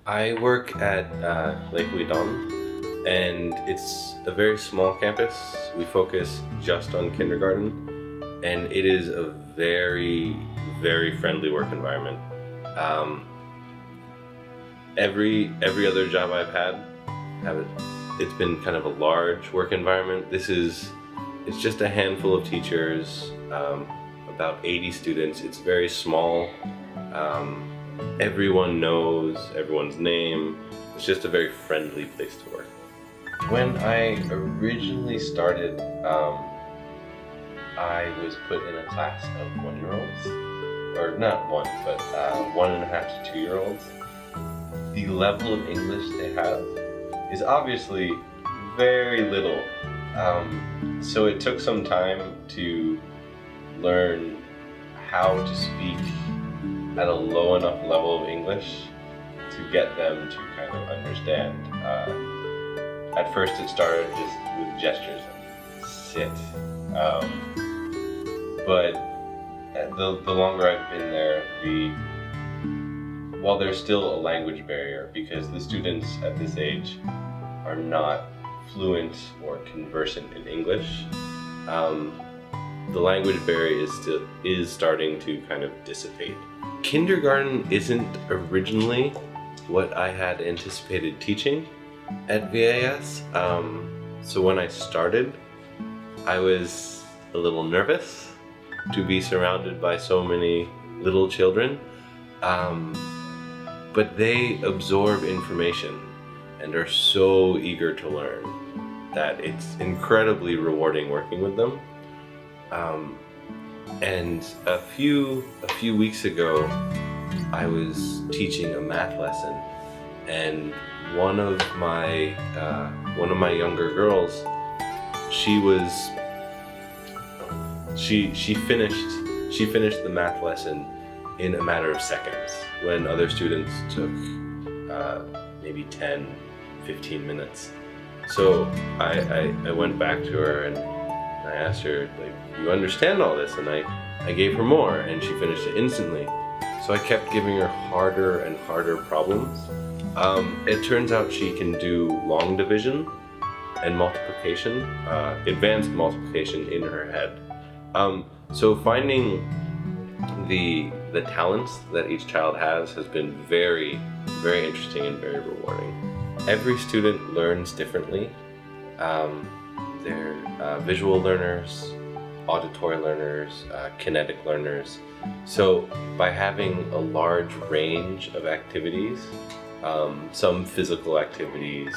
I work at Lake Don, and it's a very small campus. We focus just on kindergarten, and it is a very, very friendly work environment. Every other job I've had, it's been kind of a large work environment. it's just a handful of teachers, about 80 students. It's very small. Everyone knows everyone's name. It's just a very friendly place to work. When I originally started, I was put in a class of 1-year-olds, or not one, but 1.5 to 2-year-olds. The level of English they have is obviously very little, so it took some time to learn how to speak at a low enough level of English to get them to kind of understand. At first it started just with gestures, like sit, but the longer I've been there, while there's still a language barrier because the students at this age are not fluent or conversant in English, the language barrier is starting to kind of dissipate. Kindergarten isn't originally what I had anticipated teaching at VAS. So when I started, I was a little nervous to be surrounded by so many little children, but they absorb information and are so eager to learn that it's incredibly rewarding working with them. And a few weeks ago, I was teaching a math lesson, and one of my younger girls, she finished the math lesson in a matter of seconds when other students took maybe 10-15 minutes. So I went back to her and I asked her, like, you understand all this? And I gave her more, and she finished it instantly. So I kept giving her harder and harder problems. It turns out she can do long division and multiplication, advanced multiplication in her head. So finding the talents that each child has been very, very interesting and very rewarding. Every student learns differently. They're visual learners, auditory learners, kinetic learners. So by having a large range of activities, some physical activities,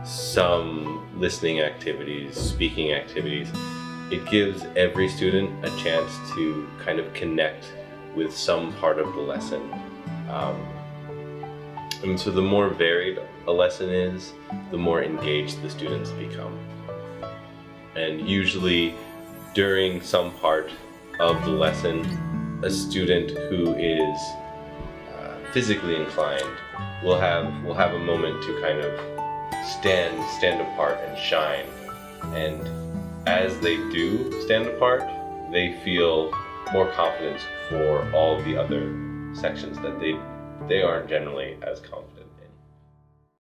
some listening activities, speaking activities, it gives every student a chance to kind of connect with some part of the lesson. And so the more varied a lesson is, the more engaged the students become. And usually during some part of the lesson, a student who is physically inclined will have a moment to kind of stand apart and shine. And as they do stand apart, they feel more confidence for all the other sections that they aren't generally as confident.